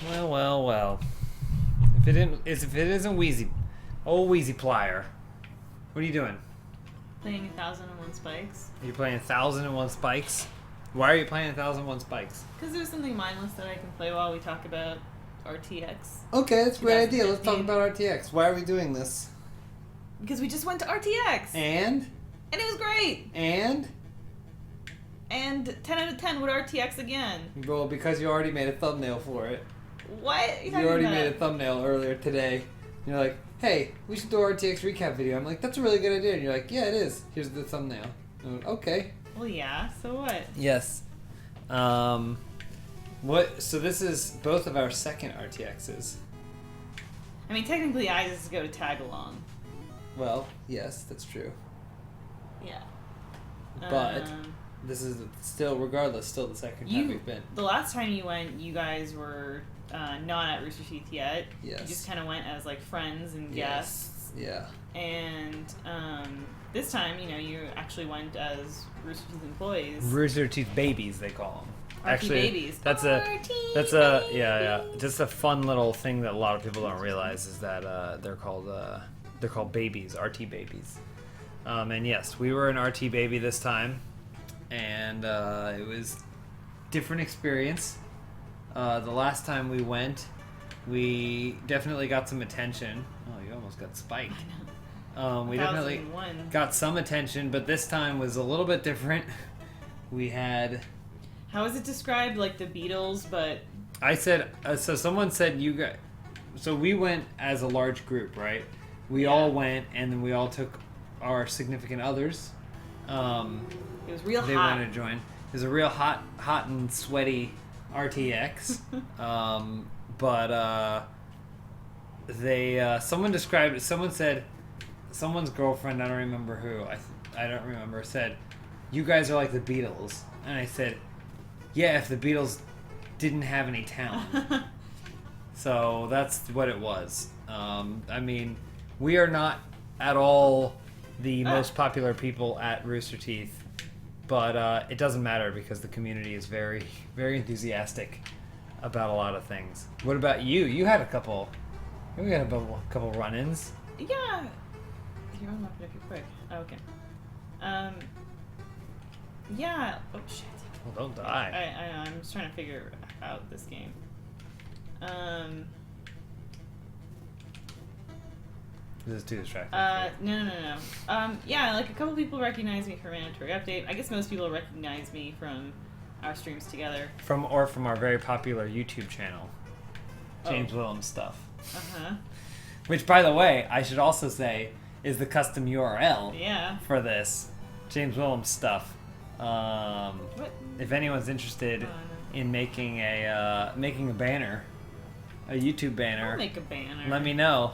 Well, well, well. If it isn't Wheezy, old Wheezy Plier, what are you doing? Playing 1001 Spikes. Are you playing 1001 Spikes? Why are you playing 1001 Spikes? Because there's something mindless that I can play while we talk about RTX. Okay, that's a great idea. Let's talk 2015. about RTX. Why are we doing this? Because we just went to RTX. And And it was great. And 10 out of 10 with RTX again. well, because you already made a thumbnail for it. What? You already made a thumbnail earlier today. You're like, hey, we should do an RTX recap video. I'm like, that's a really good idea. And you're like, yeah, it is. Here's the thumbnail. I'm like, okay. Well, yeah. So what? Yes. What? So this is both of our second RTXs. I mean, technically, I just go to tag along. Well, yes, that's true. Yeah. But this is still, regardless, still the second time we've been. The last time you went, you guys were not at Rooster Teeth yet. Yes. You just kind of went as like friends and guests. Yeah. And this time, you actually went as Rooster Teeth employees. Rooster Teeth babies, they call them. RT Actually, babies. that's just a fun little thing that a lot of people don't realize is that they're called babies, RT babies. And yes, we were an RT baby this time, and it was different experience. The last time we went, we definitely got some attention. Oh, you almost got spiked. I know. We definitely 1001. got some attention, but this time was a little bit different. We had... How is it described? Like the Beatles, but... I said... so someone said you guys... So we went as a large group, right? We all went, and then we all took our significant others. It was real They hot. wanted to join. It was a real hot and sweaty RTX. But they... someone described it... Someone said... Someone's girlfriend, I don't remember who, I don't remember, said, you guys are like the Beatles. And I said, yeah, if the Beatles didn't have any talent. So that's what it was. I mean, we are not at all the most popular people at Rooster Teeth, but it doesn't matter because the community is very, very enthusiastic about a lot of things. What about you? You had a couple run-ins. Yeah. Here, I'm not gonna be quick. Oh, okay. Yeah. Oh shit. Well, don't die. I know. I'm just trying to figure out this game. This is too distracting. No. Yeah, like a couple people recognize me from Mandatory Update. I guess most people recognize me from our streams together. From our very popular YouTube channel, James Willems stuff. Which, by the way, I should also say is the custom URL for this James Willems stuff. What? If anyone's interested in making a banner, a YouTube banner, I'll make a banner. let me know.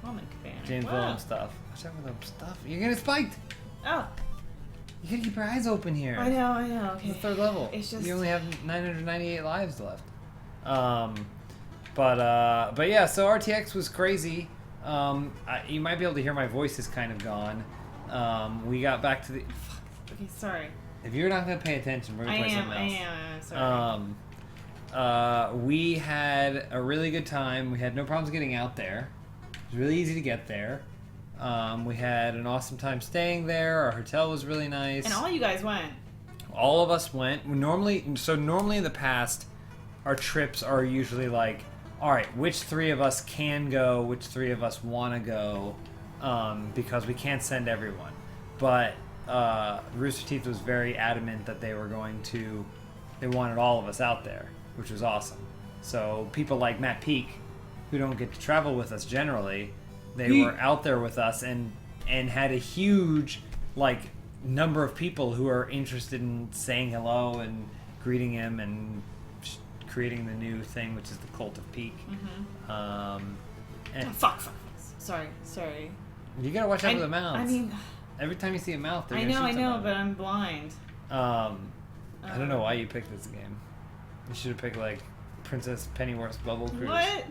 I'll make a banner. James Willems stuff. Watch out for them stuff. You're getting spiked. Oh. You gotta keep your eyes open here. I know. Okay. It's the third level. It's just... You only have 998 lives left. But yeah, so RTX was crazy. You might be able to hear my voice is kind of gone. We got back to the... Okay, sorry. If you're not going to pay attention, we're going to play something else. I am. Sorry. We had a really good time. We had no problems getting out there. It was really easy to get there. We had an awesome time staying there. Our hotel was really nice. And all you guys went. All of us went. Normally in the past, our trips are usually like, all right, which three of us can go, which three of us want to go, because we can't send everyone. But Rooster Teeth was very adamant that they wanted all of us out there, which was awesome. So people like Matt Peak, who don't get to travel with us generally, they were out there with us and had a huge number of people who are interested in saying hello and greeting him and creating the new thing, which is the Cult of Peak. And fuck. Sorry. You gotta watch out for the mouths. I mean, every time you see a mouth, they're I gonna shoot know, somebody. but I'm blind. I don't know why you picked this game. You should have picked Princess Pennyworth's Bubble Cruise. What?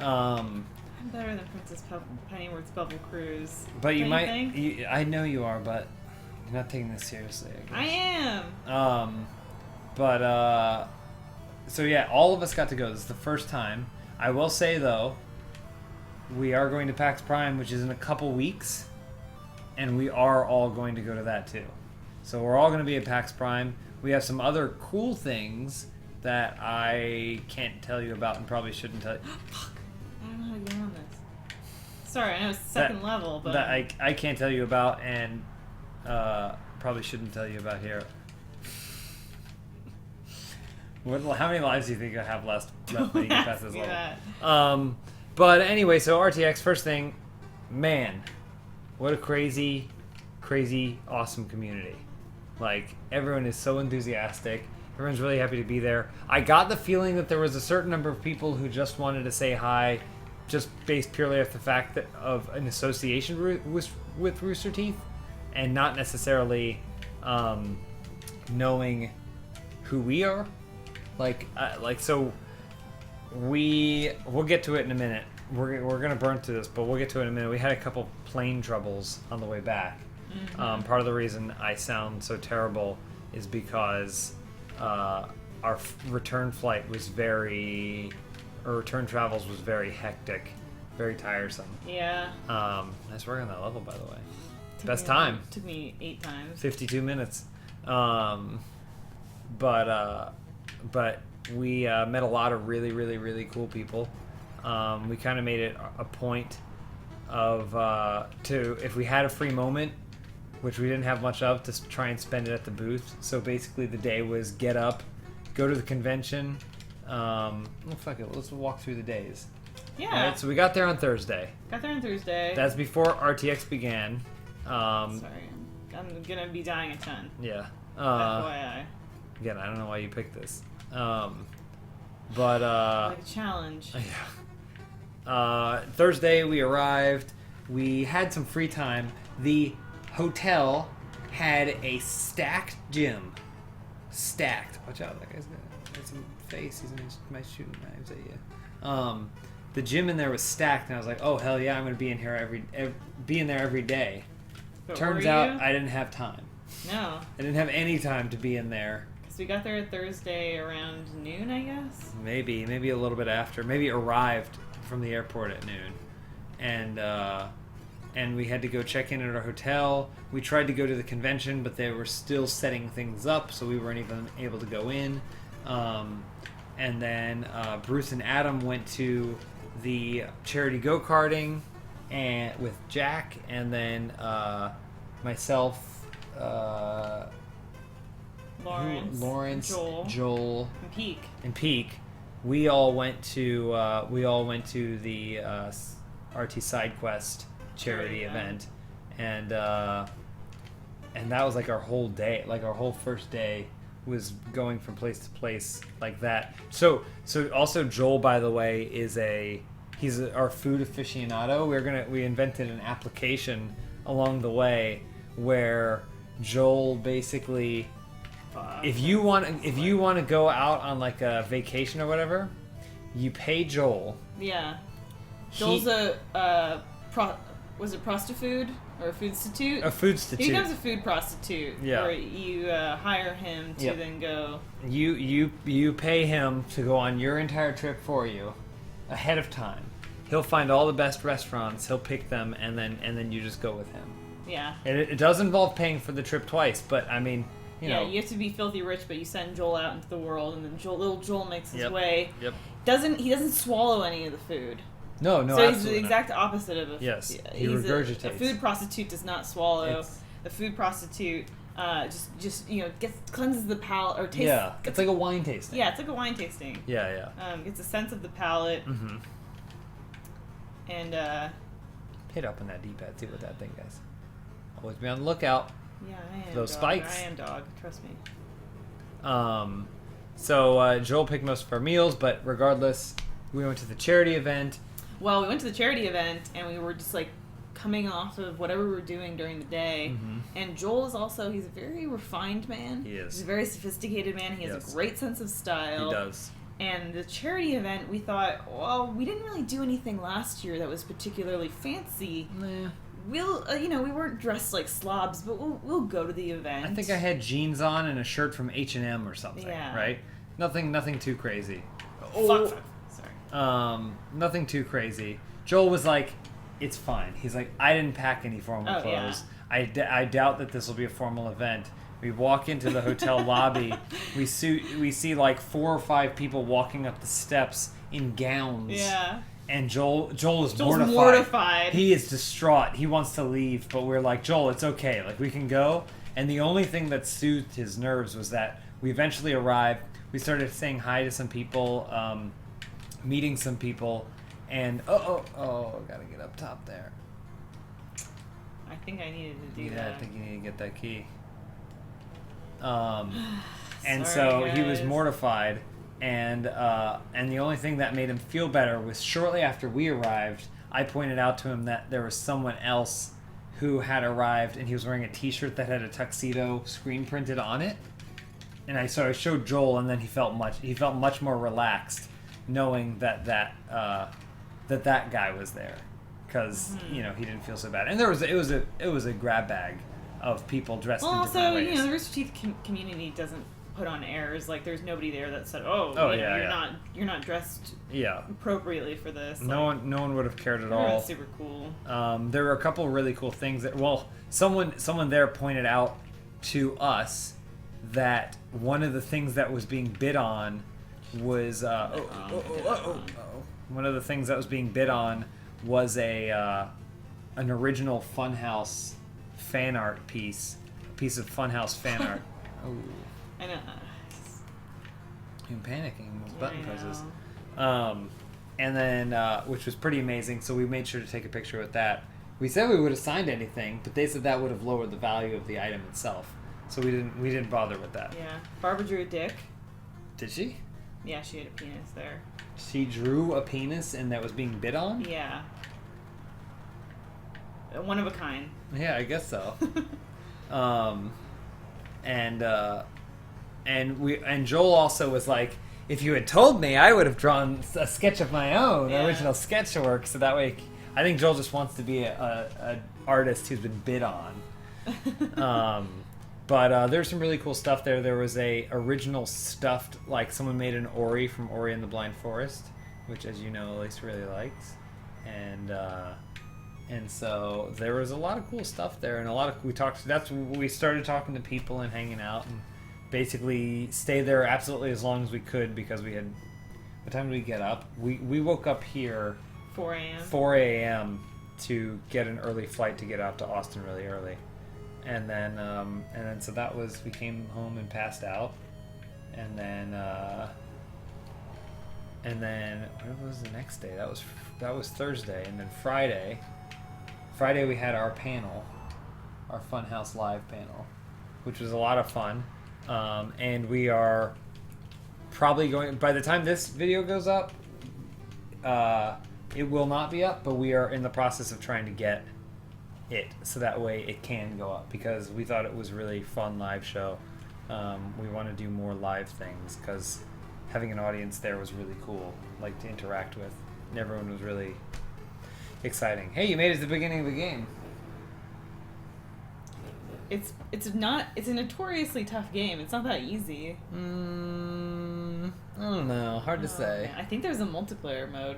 I'm better than Princess Pennyworth's Bubble Cruise. But you might. Think? I know you are, but you're not taking this seriously. I guess. I am. So yeah, all of us got to go. This is the first time. I will say though, we are going to PAX Prime, which is in a couple weeks, and we are all going to go to that too. So we're all going to be at PAX Prime. We have some other cool things that I can't tell you about and probably shouldn't tell you. Fuck. I don't know how to get on this. Sorry, I know it's second level, but... That I can't tell you about and probably shouldn't tell you about here. How many lives do you think I have left when you get past this level? But anyway, so RTX, first thing, man, what a crazy, crazy, awesome community. Like, everyone is so enthusiastic. Everyone's really happy to be there. I got the feeling that there was a certain number of people who just wanted to say hi, just based purely off the fact that of an association with Rooster Teeth, and not necessarily knowing who we are. So we'll get to it in a minute. We're gonna burn through this, but we'll get to it in a minute. We had a couple plane troubles on the way back. Mm-hmm. Part of the reason I sound so terrible is because our return travels was very hectic, very tiresome. Yeah. Nice work on that level, by the way. Best time. Took me 8 times. 52 minutes. But we met a lot of really, really, really cool people. We kind of made it a point of if we had a free moment, which we didn't have much of, to try and spend it at the booth. So basically the day was get up, go to the convention. Fuck it, let's walk through the days. Yeah. Right, so we got there on Thursday. That's before RTX began. Sorry, I'm gonna be dying a ton. Yeah. FYI. Again, I don't know why you picked this. But like a challenge. Yeah. Thursday we arrived. We had some free time. The hotel had a stacked gym. Stacked. Watch out, that guy's got some face. He's might shooting knives at you. The gym in there was stacked, and I was like, oh hell yeah, I'm gonna be in here be in there every day. But Turns out I didn't have time. No. I didn't have any time to be in there. We got there Thursday around noon, I guess. Maybe a little bit after. Maybe arrived from the airport at noon, and we had to go check in at our hotel. We tried to go to the convention, but they were still setting things up, so we weren't even able to go in. And then Bruce and Adam went to the charity go-karting and with Jack, and then myself. Lawrence, Joel, and Peak. We all went to the RT Side Quest charity event, and that was like our whole day. Like our whole first day was going from place to place like that. So also Joel, by the way, he's our food aficionado. We invented an application along the way where Joel basically. If you want to go out on like a vacation or whatever, you pay Joel. Yeah. Joel's was it prostitute or a foodstitute? A foodstitute. He becomes a food prostitute. Yeah. Where you hire him to then go. You pay him to go on your entire trip for you, ahead of time. He'll find all the best restaurants. He'll pick them, and then you just go with him. Yeah. And it does involve paying for the trip twice, but I mean. You know. You have to be filthy rich, but you send Joel out into the world, and then little Joel makes his way. Yep. He doesn't swallow any of the food. No, so he's the exact opposite of a. Yes, he regurgitates. A food prostitute does not swallow. The food prostitute just cleanses the palate or tastes. Yeah, it's like a wine tasting. Yeah, it's like a wine tasting. Yeah. Gets a sense of the palate. Mm-hmm. And hit up on that D-pad. See what that thing does. Always be on the lookout. Yeah, I am. Those dog. spikes. I am dog. Trust me. So Joel picked most of our meals, but regardless, we went to the charity event. Well, we went to the charity event, and we were just like coming off of whatever we were doing during the day. Mm-hmm. And Joel is also, he's a very refined man. He is. He's a very sophisticated man. He has a great sense of style. He does. And the charity event, we thought, well, we didn't really do anything last year that was particularly fancy. Nah. We'll, we weren't dressed like slobs, but we'll go to the event. I think I had jeans on and a shirt from H&M or something, yeah. right? Nothing too crazy. Fuck. Sorry. Nothing too crazy. Joel was like, it's fine. He's like, I didn't pack any formal clothes. Yeah. I doubt that this will be a formal event. We walk into the hotel lobby. We see like 4 or 5 people walking up the steps in gowns. Yeah. And Joel's mortified. mortified. He is distraught. He wants to leave, but we're like, Joel, it's okay. Like, we can go. And the only thing that soothed his nerves was that we eventually arrived. We started saying hi to some people, meeting some people, and gotta get up top there. I think I needed to do that. Yeah, I think you need to get that key. And Sorry, so guys. he was mortified, and the only thing that made him feel better was shortly after we arrived, I pointed out to him that there was someone else who had arrived, and he was wearing a T-shirt that had a tuxedo screen printed on it. And I showed Joel, and then he felt much more relaxed, knowing that that guy was there, because he didn't feel so bad. And it was a grab bag of people dressed in different ways. Also, the Rooster Teeth community doesn't put on airs. Like, there's nobody there that said, you're not dressed appropriately for this. No one would have cared at all. Super cool. There were a couple of really cool things that, someone there pointed out to us that one of the things that was being bid on was one of the things that was being bid on was an original Funhouse fan art piece, a piece of Funhouse fan art. Oh, I know. I'm panicking with button presses. And then which was pretty amazing. So we made sure to take a picture with that. We said we would have signed anything, but they said that would have lowered the value of the item itself. So we didn't bother with that. Yeah. Barbara drew a dick. Did she? Yeah, she had a penis there. She drew a penis and that was being bid on? Yeah. One of a kind. Yeah, I guess so. And Joel also was like, if you had told me, I would have drawn a sketch of my own, original sketch work, so that way I think Joel just wants to be a artist who's been bid on. But there's some really cool stuff there. There was a original stuffed, like someone made an Ori from Ori and the Blind Forest, which, as you know, Elise really likes, and so there was a lot of cool stuff there, and we started talking to people and hanging out, and basically stayed there absolutely as long as we could, because we had, what time did we get up? We woke up here 4 a.m. 4 a.m. to get an early flight to get out to Austin really early. And then so that was, we came home and passed out, and then what was the next day? That was Thursday, and then Friday we had our panel, our Funhouse Live panel, which was a lot of fun, and we are probably going, by the time this video goes up, it will not be up, but we are in the process of trying to get it so that way it can go up, because we thought it was really fun live show. We want to do more live things because having an audience there was really cool, like to interact with, and everyone was really exciting. Hey, you made it to the beginning of the game. It's a notoriously tough game. It's not that easy. I don't know, hard to say. I think there's a multiplayer mode.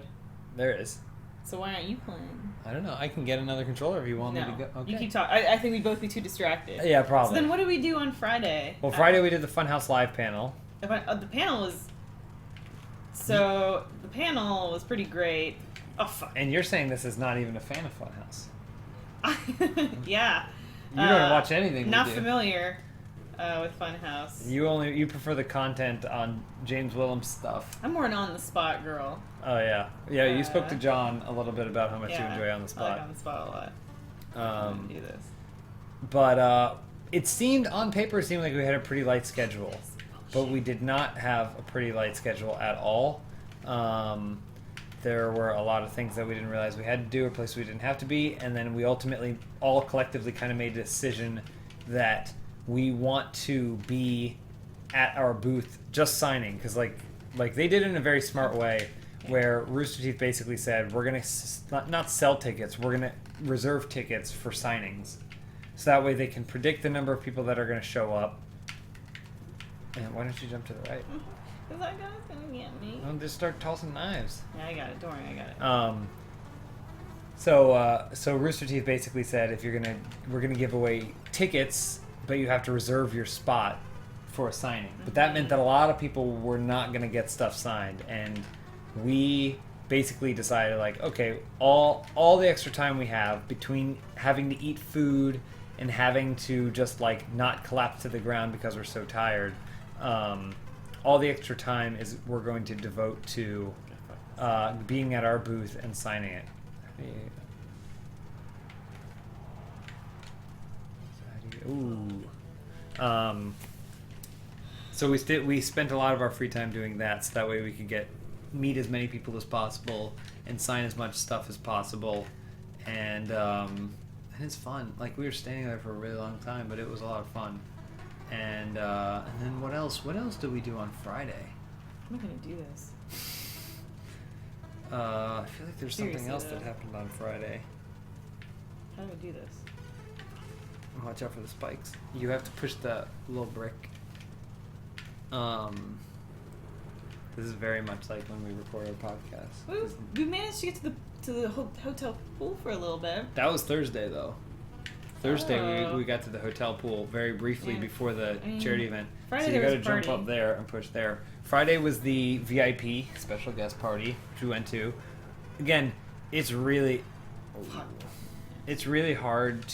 There is. So why aren't you playing? I don't know. I can get another controller if you want me to go. Okay. You keep talking. I think we'd both be too distracted. Yeah, probably. So then what did we do on Friday? Well, Friday we did the Funhouse Live panel. The panel was... So, the panel was pretty great. Oh, fuck. And you're saying this is not even a fan of Funhouse. Yeah. You don't watch anything Not we do. familiar with Funhouse. You prefer the content on James Willems stuff. I'm more an on-the-spot girl. Oh, yeah. Yeah, you spoke to John a little bit about how much you enjoy On the Spot. I like On the Spot a lot. I'm gonna do this. But it seemed, on paper, it seemed like we had a pretty light schedule. But we did not have a pretty light schedule at all. There were a lot of things that we didn't realize we had to do, or places we didn't have to be, and then we ultimately, all collectively, kind of made a decision that we want to be at our booth just signing, because like they did it in a very smart way, where Rooster Teeth basically said, we're going to not sell tickets, we're going to reserve tickets for signings. So that way they can predict the number of people that are going to show up. And why don't you jump to the right? Because that guy's gonna get me. I'll just start tossing knives. Yeah, I got it. Don't worry, I got it. So Rooster Teeth basically said we're gonna give away tickets, but you have to reserve your spot for a signing. But that meant that a lot of people were not gonna get stuff signed, and we basically decided like, okay, all the extra time we have between having to eat food and having to just like not collapse to the ground because we're so tired, all the extra time we're going to devote to being at our booth and signing it. Ooh. So we spent a lot of our free time doing that, so that way we could meet as many people as possible and sign as much stuff as possible, and it's fun. Like, we were standing there for a really long time, but it was a lot of fun. And then what else? What else did we do on Friday? I'm not gonna do this. I feel like there's something Seriously, else though. that happened on Friday. How do I do this? Watch out for the spikes. You have to push the little brick. This is very much like when we record our podcast. We managed to get to the hotel pool for a little bit. That was Thursday, though. Thursday Oh. we got to the hotel pool very briefly before the charity event. Friday so you there got was to a jump party. up there and push there. Friday was the VIP special guest party, which we went to. Again, it's really hard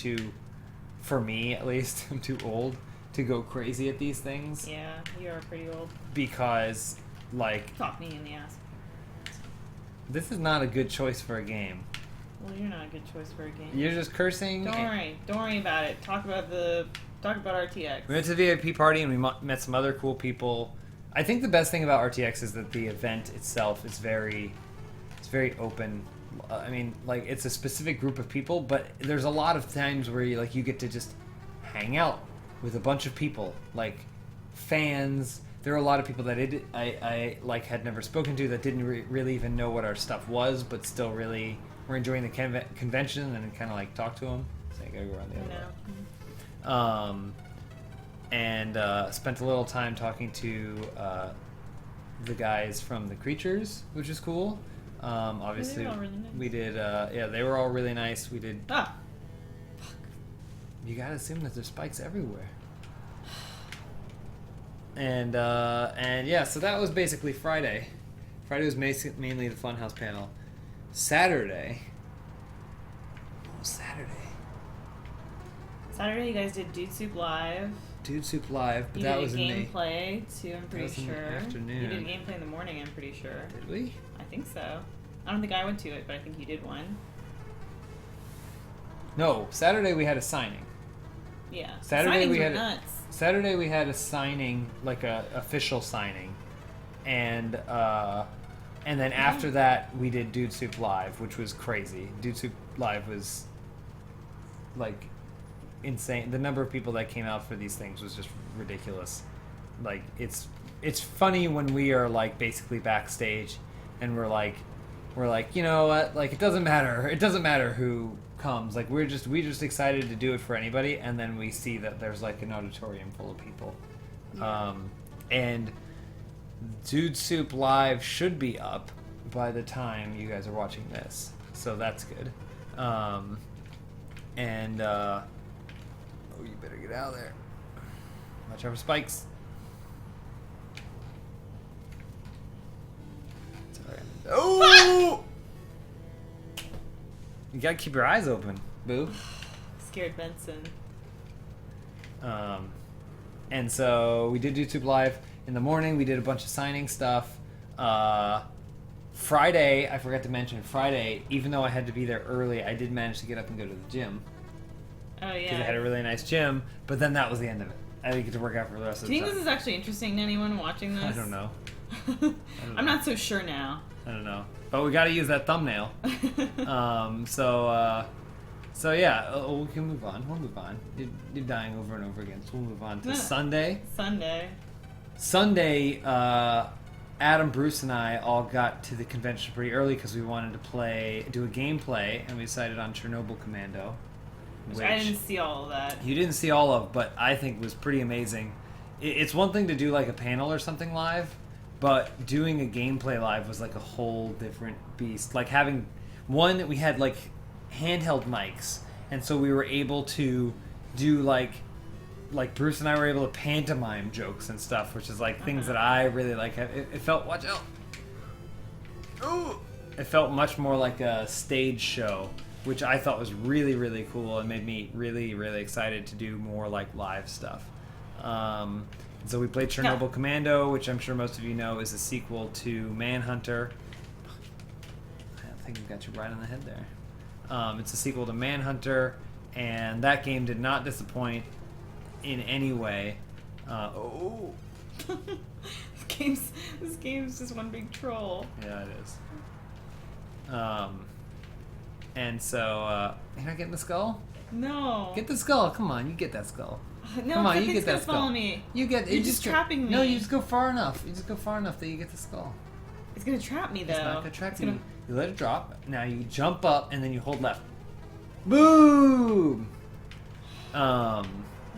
for me at least, I'm too old to go crazy at these things. Yeah, you are pretty old. Because, like, Talk me in the ass. this is not a good choice for a game. Well, you're not a good choice for a game. You're just cursing. Don't worry about it. Talk about RTX. We went to the VIP party and we met some other cool people. I think the best thing about RTX is that the event itself is very open. I mean, like, it's a specific group of people, but there's a lot of times where you get to just hang out with a bunch of people, like fans. There are a lot of people that I had never spoken to that didn't really even know what our stuff was, but still really were enjoying the convention and kind of like talk to them. So I gotta go around the other way. And spent a little time talking to the guys from the Creatures, which is cool. Obviously, they were all really nice. we did. They were all really nice. We did. Ah, You gotta assume that there's spikes everywhere. And yeah, so that was basically Friday. Friday was mainly the Funhouse panel. Saturday. What was Saturday? Saturday you guys did Dude Soup Live. Dude Soup Live, but You that did was a in the gameplay too. I'm pretty was in the sure. afternoon. You did a gameplay in the morning. I'm pretty sure. Did we? I think so. I don't think I went to it, but I think you did one. No, Saturday we had a signing. Yeah. Saturday Signings we were had nuts. Saturday we had a signing, like a official signing, and then after that we did Dude Soup Live, which was crazy. Dude Soup Live was like insane. The number of people that came out for these things was just ridiculous. Like, it's funny when we are like basically backstage and we're like, you know what, like, it doesn't matter who comes, like, we're just excited to do it for anybody, and then we see that there's like an auditorium full of people. Yeah. And Dude Soup Live should be up by the time you guys are watching this, so that's good. Oh, you better get out of there. Watch out for spikes. Sorry. Oh! You gotta keep your eyes open, boo. Scared Benson. And so we did YouTube Live in the morning. We did a bunch of signing stuff. Friday, I forgot to mention, Friday, even though I had to be there early, I did manage to get up and go to the gym. Oh yeah. Because I had a really nice gym, but then that was the end of it. I didn't get to work out for the rest of Do the you time. think this is actually interesting to anyone watching this? I don't know. I'm not so sure now. I don't know. But we got to use that thumbnail. So yeah, we can move on. We'll move on. You're dying over and over again, so we'll move on to Sunday. Sunday, Adam, Bruce, and I all got to the convention pretty early because we wanted to do a gameplay, and we decided on Chernobyl Commando. Which I didn't see all of that. You didn't see all of, but I think was pretty amazing. It's one thing to do like a panel or something live, but doing a gameplay live was like a whole different beast. Like having one, we had like handheld mics, and so we were able to do like Bruce and I were able to pantomime jokes and stuff, which is like things that I really like. It felt, watch out. Oh, it felt much more like a stage show, which I thought was really, really cool and made me really, really excited to do more like live stuff. So we played Chernobyl Commando, which I'm sure most of you know is a sequel to Manhunter. I think I got you right on the head there. It's a sequel to Manhunter, and that game did not disappoint in any way. This game's just one big troll. Yeah, it is. And so, you're not getting the skull? No. Get the skull. Come on, you get that skull. No, Come on, you get that gonna skull. follow me. You're just trapping me. No, you just go far enough. You just go far enough that you get the skull. It's gonna trap me though. It's not gonna trap you. You let it drop. Now you jump up and then you hold left. Boom. I don't know how am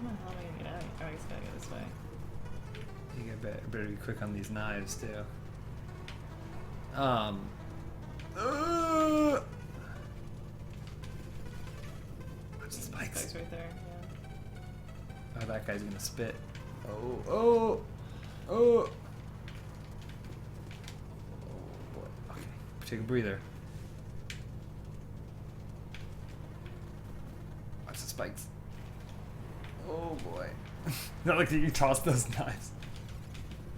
I gonna get out. Oh, I just gotta go this way. You better be quick on these knives too. What's the spikes? Spikes right there. Yeah. Oh, that guy's gonna spit. Oh boy. Okay, take a breather. Watch the spikes. Oh boy. Not like you tossed those knives.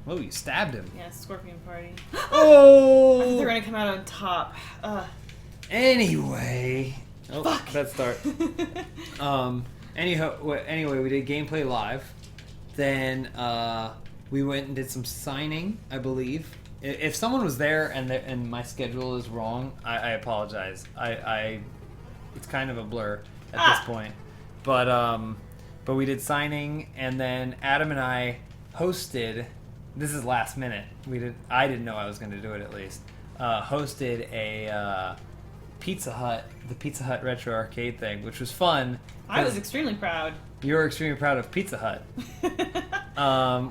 Oh, you stabbed him. Yeah, Scorpion Party. Oh! I thought they were gonna come out on top. Anyway. Oh, Fuck. That start. Anyway, we did gameplay live. Then we went and did some signing, I believe. If someone was there and my schedule is wrong, I apologize. It's kind of a blur at this point. But we did signing, and then Adam and I hosted. This is last minute. I didn't know I was going to do it at least. Hosted a Pizza Hut, the Pizza Hut Retro Arcade thing, which was fun. I was extremely proud. You were extremely proud of Pizza Hut,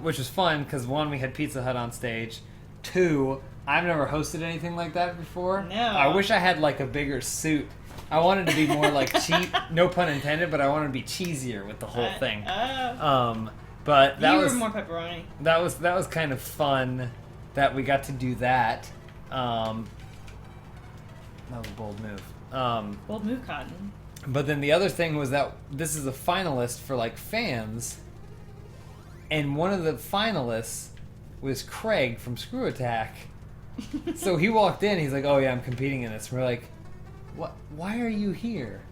which was fun because one, we had Pizza Hut on stage. Two, I've never hosted anything like that before. No. I wish I had like a bigger suit. I wanted to be more like cheap, no pun intended, but I wanted to be cheesier with the whole thing. But that was more pepperoni. That was kind of fun that we got to do that. That was a bold move. Bold move, Cotton. But then the other thing was that this is a finalist for like fans, and one of the finalists was Craig from Screw Attack. So he walked in, he's like, "Oh yeah, I'm competing in this." And we're like, "What? Why are you here?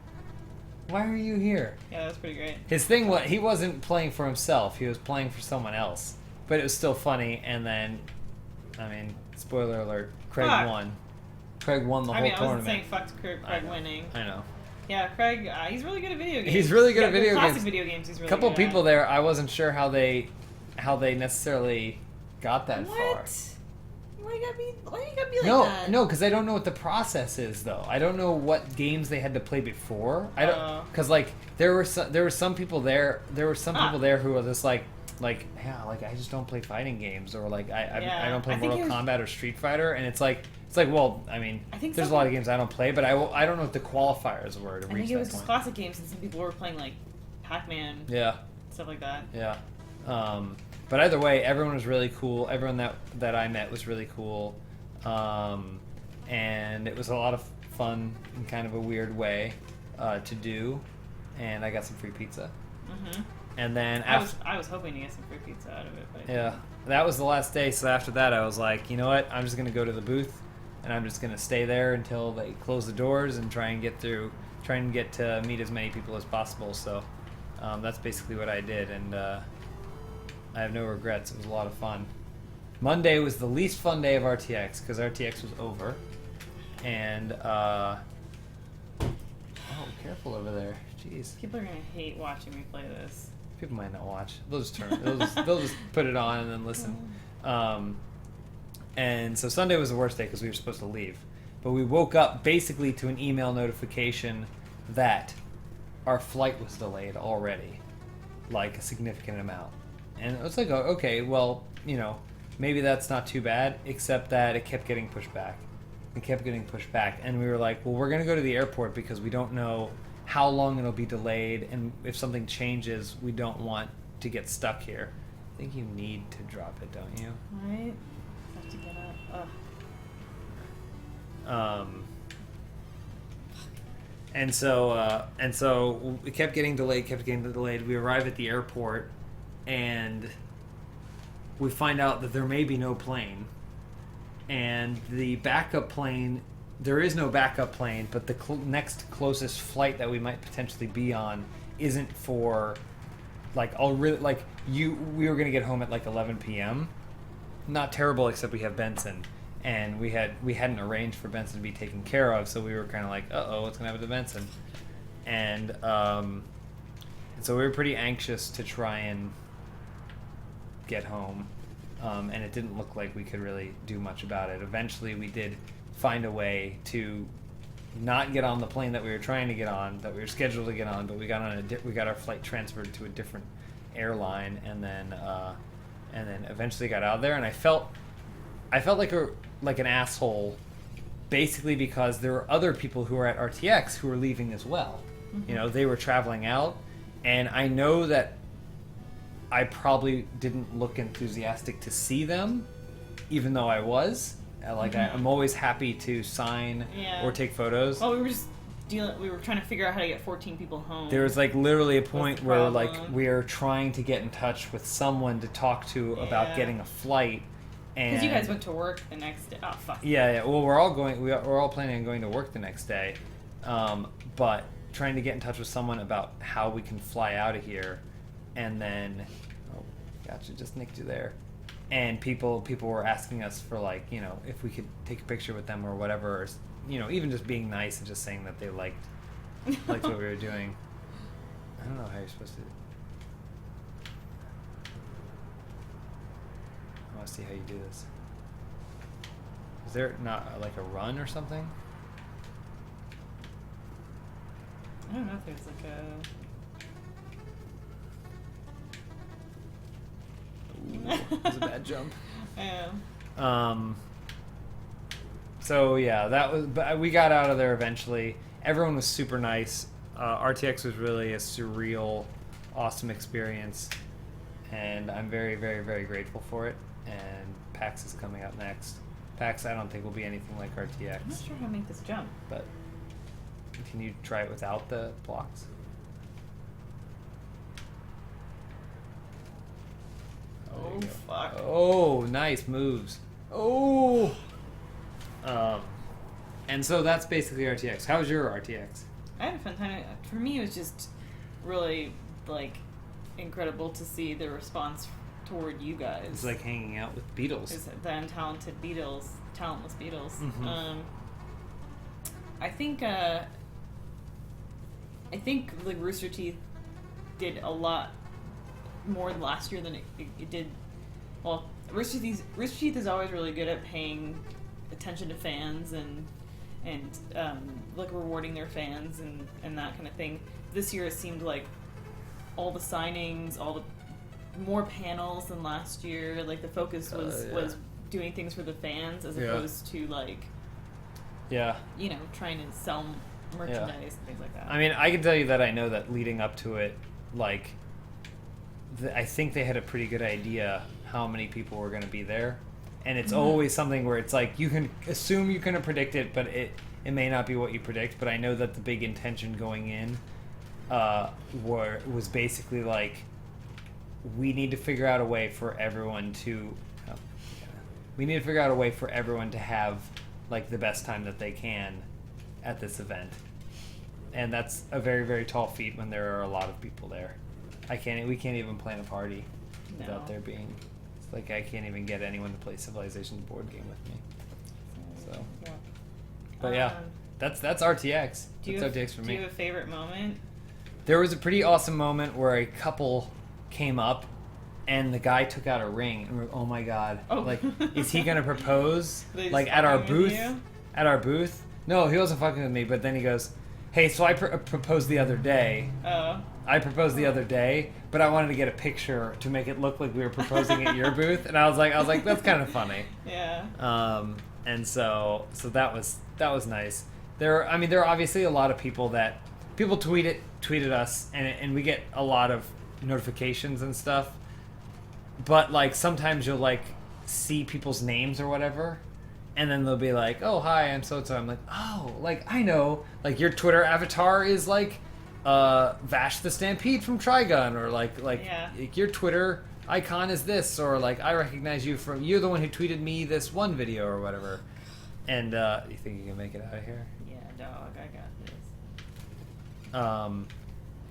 Why are you here?" Yeah, that was pretty great. His thing was he wasn't playing for himself; he was playing for someone else. But it was still funny. And then, I mean, spoiler alert: Craig won. Craig won the whole tournament. I wasn't saying fuck to Craig winning. I know. Yeah, Craig, he's really good at video games. He's really good at video games. Classic video games, he's really Couple good people at. there, I wasn't sure how they necessarily got that far. Why you gotta be like that? No, because I don't know what the process is though. I don't know what games they had to play before. I don't, because like there were some people there. There were some people there who were just like yeah, like I just don't play fighting games, or like I don't play Mortal Kombat or Street Fighter, and it's like well, I mean, there's a lot of games I don't play, but I don't know what the qualifiers were to reach that point. I think it was just classic games, and some people were playing like Pac-Man. Yeah. Stuff like that. Yeah. But either way, everyone was really cool. Everyone that I met was really cool. And it was a lot of fun in kind of a weird way to do. And I got some free pizza. Mm-hmm. And then I was hoping to get some free pizza out of it. But yeah, that was the last day. So after that, I was like, you know what? I'm just going to go to the booth. And I'm just going to stay there until they close the doors and try and get to meet as many people as possible. So that's basically what I did. And I have no regrets. It was a lot of fun. Monday was the least fun day of RTX because RTX was over. And, oh, careful over there. Jeez. People are going to hate watching me play this. People might not watch. They'll just they'll just put it on and then listen. And so Sunday was the worst day because we were supposed to leave. But we woke up basically to an email notification that our flight was delayed already, like a significant amount. And it was like, okay, well, you know, maybe that's not too bad, except that it kept getting pushed back. It kept getting pushed back, and we were like, well, we're going to go to the airport because we don't know how long it'll be delayed, and if something changes, we don't want to get stuck here. I think you need to drop it, don't you? Right? Have to get up. Ugh. And so it kept getting delayed. We arrive at the airport, and we find out that there may be no plane. And the backup plane, there is no backup plane, but the next closest flight that we might potentially be on isn't for, like, we were going to get home at like 11 p.m. Not terrible, except we have Benson. And we hadn't arranged for Benson to be taken care of, so we were kind of like, uh-oh, what's going to happen to Benson? And so we were pretty anxious to try and get home. And it didn't look like we could really do much about it. Eventually, we did find a way to not get on the plane that we were trying to get on, that we were scheduled to get on, but we got our flight transferred to a different airline, and then eventually got out of there. And I felt like an asshole, basically because there were other people who were at RTX who were leaving as well. Mm-hmm. You know, they were traveling out, and I know that I probably didn't look enthusiastic to see them, even though I was. I'm always happy to sign or take photos. Well, we were trying to figure out how to get 14 people home. There was like literally a point where like we're trying to get in touch with someone to talk to about getting a flight. Because you guys went to work the next day. Oh, fuck. Yeah. Well, we're all planning on going to work the next day, but trying to get in touch with someone about how we can fly out of here, and then, oh, gotcha, just nicked you there. And people were asking us for, like, you know, if we could take a picture with them or whatever, or, you know, even just being nice and just saying that they liked what we were doing. I don't know how you're supposed to. I want to see how you do this. Is there not like a run or something? I don't know if there's like a... Ooh, that was a bad jump. Yeah. So yeah, but we got out of there eventually. Everyone was super nice. RTX was really a surreal, awesome experience, and I'm very, very, very grateful for it. And PAX is coming up next. PAX, I don't think will be anything like RTX. I'm not sure how to make this jump. But can you try it without the blocks? Oh, fuck. Oh, nice moves. Oh! And so that's basically RTX. How was your RTX? I had a fun time. For me, it was just really, like, incredible to see the response toward you guys. It's like hanging out with Beatles. It's the untalented Beatles, talentless Beatles. Mm-hmm. I think like Rooster Teeth did a lot more last year than it did. Well, Rooster Teeth is always really good at paying attention to fans and like rewarding their fans and that kind of thing. This year it seemed like all the signings, all the more panels than last year. Like the focus was doing things for the fans as opposed to like you know, trying to sell merchandise and things like that. I mean, I can tell you that I know that leading up to it, like I think they had a pretty good idea how many people were going to be there. And it's always something where it's like you can assume you can predict it, but it may not be what you predict. But I know that the big intention going in was basically like, we need to figure out a way for everyone to have like the best time that they can at this event. And that's a very, very tall feat when there are a lot of people there. We can't even plan a party without there being. It's like I can't even get anyone to play Civilization's board game with me. So, yeah. But yeah, that's RTX. That's RTX for me. Do you have a favorite moment? There was a pretty awesome moment where a couple came up and the guy took out a ring and we're like, oh my god, like, is he gonna propose like at our booth? At our booth? No, he wasn't fucking with me. But then he goes, hey, so I proposed the other day. Oh. I proposed the other day, but I wanted to get a picture to make it look like we were proposing at your booth, and I was like, that's kind of funny. Yeah. And so that was nice. There are obviously a lot of people that tweeted us, and we get a lot of notifications and stuff. But like sometimes you'll like see people's names or whatever, and then they'll be like, "Oh, hi, I'm so and so." I'm like, "Oh, like I know, like your Twitter avatar is like Vash the Stampede from Trigun, or like Yeah. your Twitter icon is this, or like I recognize you from you're the one who tweeted me this one video or whatever." And you think you can make it out of here? Yeah, dog, I got this.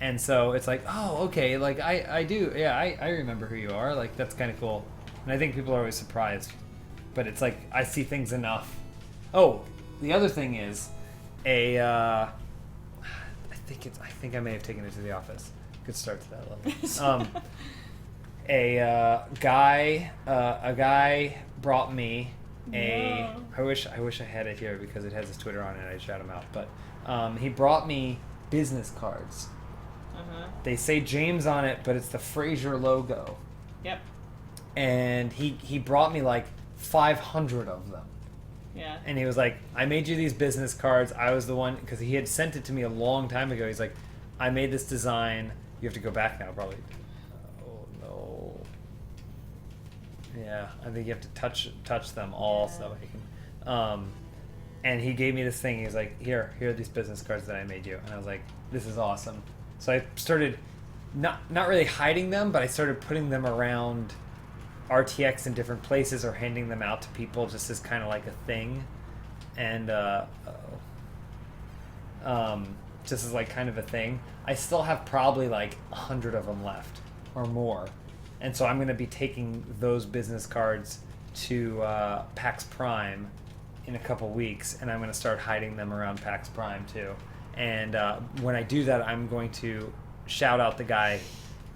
And so it's like, oh, okay, like I do, yeah, I remember who you are, like that's kind of cool. And I think people are always surprised, but it's like I see things enough. Oh, the other thing is I think I may have taken it to the office. Good start to that level. A guy brought me a. No. I wish I had it here because it has his Twitter on it. And I'd shout him out, but he brought me business cards. Uh-huh. They say James on it, but it's the Frasier logo. Yep. And he brought me like 500 of them. Yeah. And he was like, I made you these business cards. I was the one, because he had sent it to me a long time ago. He's like, I made this design. You have to go back now, probably. Oh, no. Yeah, I think you have to touch them all Yeah. so I can. And he gave me this thing. He was like, here are these business cards that I made you. And I was like, this is awesome. So I started not really hiding them, but I started putting them around RTX in different places or handing them out to people just as kind of like a thing. And just as like kind of a thing. I still have probably like 100 of them left or more. And so I'm going to be taking those business cards to PAX Prime in a couple weeks, and I'm going to start hiding them around PAX Prime too. And when I do that, I'm going to shout out the guy.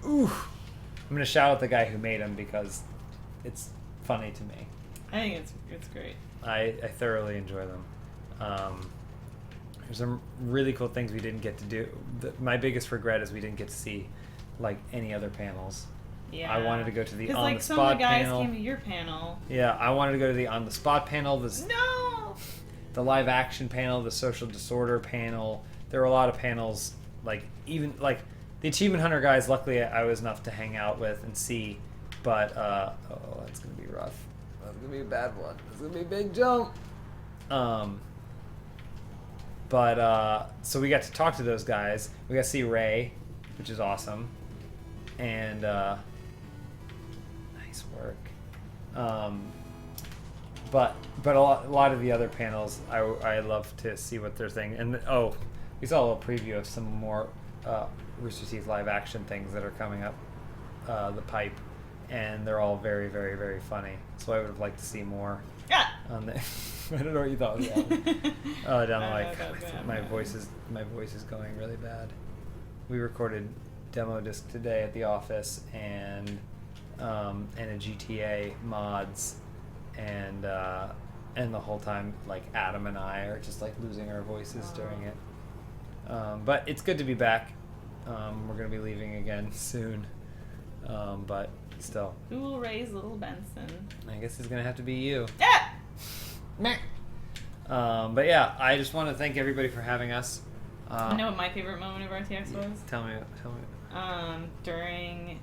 I'm going to shout out the guy who made them because it's funny to me. I think it's great. I thoroughly enjoy them. There's some really cool things we didn't get to do. My biggest regret is we didn't get to see like any other panels. Yeah. I wanted to go to the Because on like the some spot of the guys panel. came to your panel. Yeah, I wanted to go to the on the spot panel. No. The live action panel, the social disorder panel. There were a lot of panels, like even like the Achievement Hunter guys. Luckily, I was enough to hang out with and see. But that's gonna be rough. That's gonna be a bad one. It's gonna be a big jump. So we got to talk to those guys. We got to see Ray, which is awesome, and nice work. But a lot of the other panels, I love to see what they're saying. And we saw a little preview of some more Rooster Teeth live action things that are coming up the pipe, and they're all very, very, very funny. So I would have liked to see more. On the, I don't know what you thought was that. Oh, down the mic. My voice is going really bad. We recorded demo disc today at the office and a GTA mods, and the whole time like Adam and I are just like losing our voices during it. But it's good to be back. We're gonna be leaving again soon, but still. Who will raise little Benson? I guess it's gonna have to be you. Yeah. Meh. But yeah, I just want to thank everybody for having us. You know what my favorite moment of RTX was? Tell me. During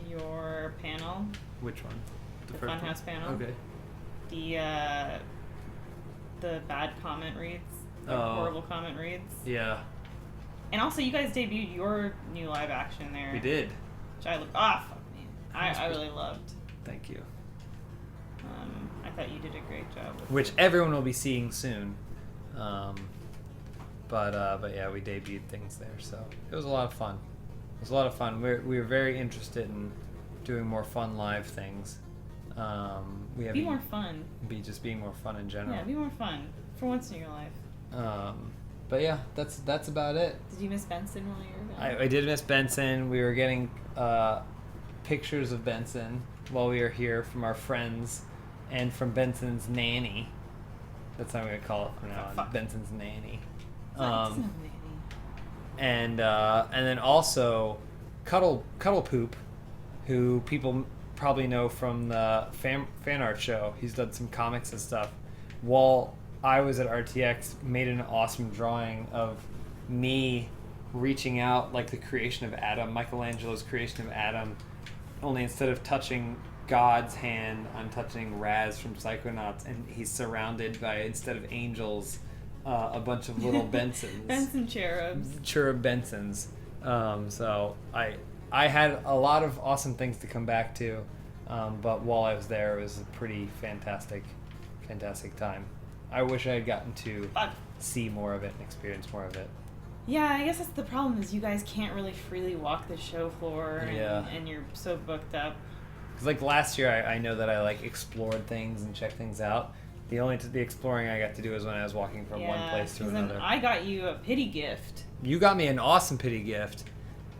your panel, Which one? the first one? Funhouse panel. Okay. The bad comment reads, horrible comment reads. Yeah, And also, you guys debuted your new live action there. we did. Which I I really loved. Thank you. I thought you did a great job with Which everyone will be seeing soon. But yeah, we debuted things there, so it was a lot of fun. It was a lot of fun. We were very interested in doing more fun live things. Be more fun. Just being more fun in general. Yeah, be more fun for once in your life. But yeah, that's about it. Did you miss Benson while you were gone? I did miss Benson. We were getting pictures of Benson while we were here from our friends and from Benson's nanny. That's how I'm going to call it from now on. Fuck. Benson's nanny. It's not nanny. and then also Cuddle Poop, who people probably know from the fan art show. He's done some comics and stuff. While I was at RTX, made an awesome drawing of me reaching out like the creation of Adam, Michelangelo's creation of Adam, only instead of touching God's hand, I'm touching Raz from Psychonauts, and he's surrounded by, instead of angels, a bunch of little Bensons. Benson cherubs. Cherub Bensons. So I had a lot of awesome things to come back to, but while I was there, it was a pretty fantastic time. I wish I had gotten to see more of it and experience more of it. Yeah, I guess that's the problem, is you guys can't really freely walk the show floor, and you're so booked up. Because like last year, I know that I like explored things and checked things out. The exploring I got to do was when I was walking from one place to another. Then I got you a pity gift. You got me an awesome pity gift,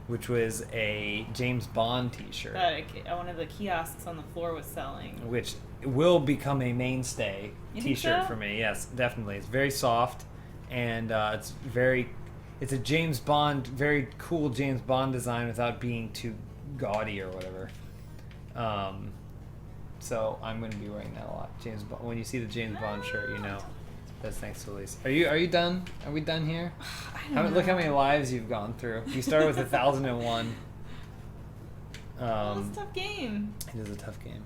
which was a James Bond t-shirt. That one of the kiosks on the floor was selling. Which will become a mainstay t-shirt so? for me. Yes, definitely. It's very soft, and it's a James Bond, very cool James Bond design without being too gaudy or whatever. So I'm going to be wearing that a lot. James Bond. When you see the James Bond shirt, you know that's thanks to Elise. Are you done? Are we done here? I don't know. Look how many lives you've gone through. You started with 1001. It's a tough game. It is a tough game.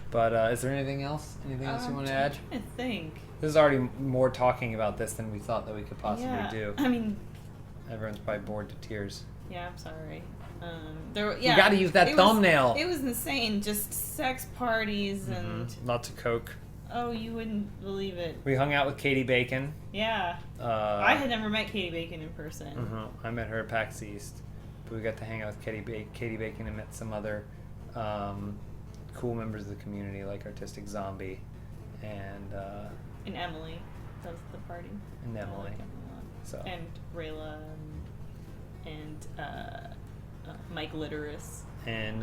But is there anything else? Anything else you want to add? I'm trying to think. This is already more talking about this than we thought that we could possibly do. I mean, everyone's probably bored to tears. Yeah, I'm sorry. You got to use that thumbnail. It was insane. Just sex parties and lots of coke. Oh, you wouldn't believe it. We hung out with Katie Bacon. Yeah. I had never met Katie Bacon in person. I met her at PAX East. But we got to hang out with Katie Bacon and met some other cool members of the community, like Artistic Zombie and Emily. That was the party. And Emily. Like Emily. So. And Rayla and Mike Litteris. And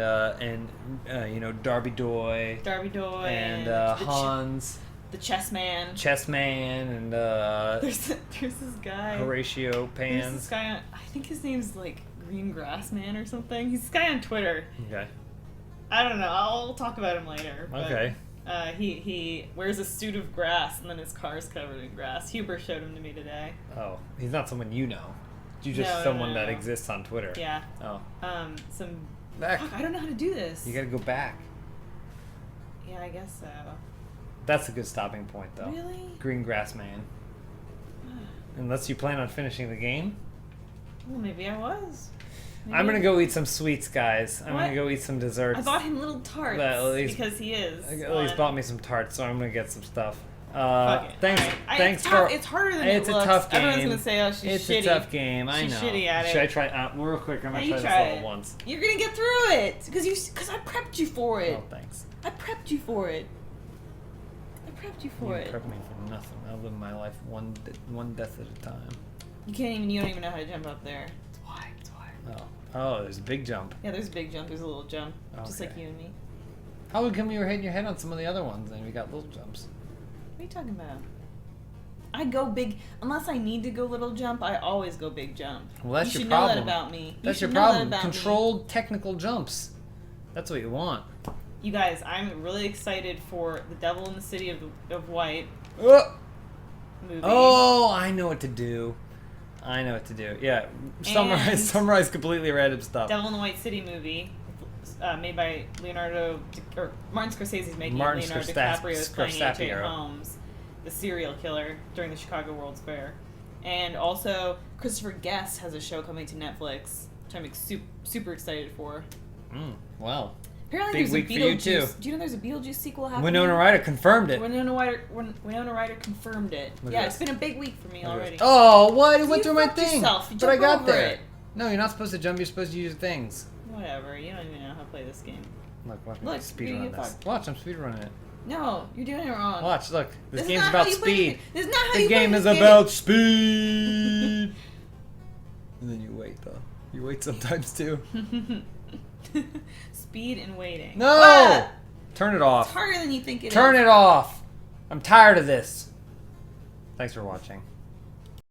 Darby Doy. And Hans. The Chessman. And there's this guy. Horatio Pans. There's this guy I think his name's like Green Grass Man or something. He's this guy on Twitter. Okay. I don't know. I'll talk about him later. But, okay. He wears a suit of grass and then his car's covered in grass. Huber showed him to me today. Oh, he's not someone you know. You're just someone that exists on Twitter. Yeah. Oh. Fuck, I don't know how to do this. You gotta go back. Yeah, I guess so. That's a good stopping point, though. Really? Green Grass Man. Unless you plan on finishing the game. Well, maybe I was. Maybe. I'm gonna go eat some sweets, guys. I'm gonna go eat some desserts. I bought him little tarts because he is. Elise bought me some tarts, so I'm gonna get some stuff. Thanks. Thanks for. It's harder than it looks. It's a tough game. Everyone's gonna say, "Oh, she's shitty." It's a tough game. I know. She's shitty at it. Should I try? Real quick, I'm gonna try this level once. You're gonna get through it because I prepped you for it. Oh, thanks. I prepped you for it. You prepped me for nothing. I live my life one death at a time. You don't even know how to jump up there. It's why. Oh, there's a big jump. Yeah, there's a big jump. There's a little jump, just like you and me. How come you were hitting your head on some of the other ones and we got little jumps? What are you talking about? I go big unless I need to go little jump. I always go big jump. Well, that's your You problem. should know that about me. That's your problem. Controlled technical jumps. That's what you want. You guys, I'm really excited for The Devil in the City of White movie. Oh, I know what to do. Yeah, summarize completely random stuff. Devil in the White City movie, made by Martin Scorsese's making Leonardo DiCaprio's playing H.A. Holmes, the serial killer during the Chicago World's Fair, and also Christopher Guest has a show coming to Netflix, which I'm super excited for. Wow. Apparently big week for you too. Do you know there's a Beetlejuice sequel happening? Winona Ryder confirmed it. Winona Ryder confirmed it. It's been a big week for me already. Oh, what? It went through my thing. But I got there. It. No, you're not supposed to jump. You're supposed to use your things. Whatever. You don't even know how to play this game. Look, speedrun this. Watch, I'm speedrunning it. No, you're doing it wrong. Watch, look. This game's about speed. This is not how you play this game. The game is about speed. And then you wait, though. You wait sometimes, too. Speed and waiting. No! Ah! Turn it off. It's harder than you think it is. Turn it off. I'm tired of this. Thanks for watching.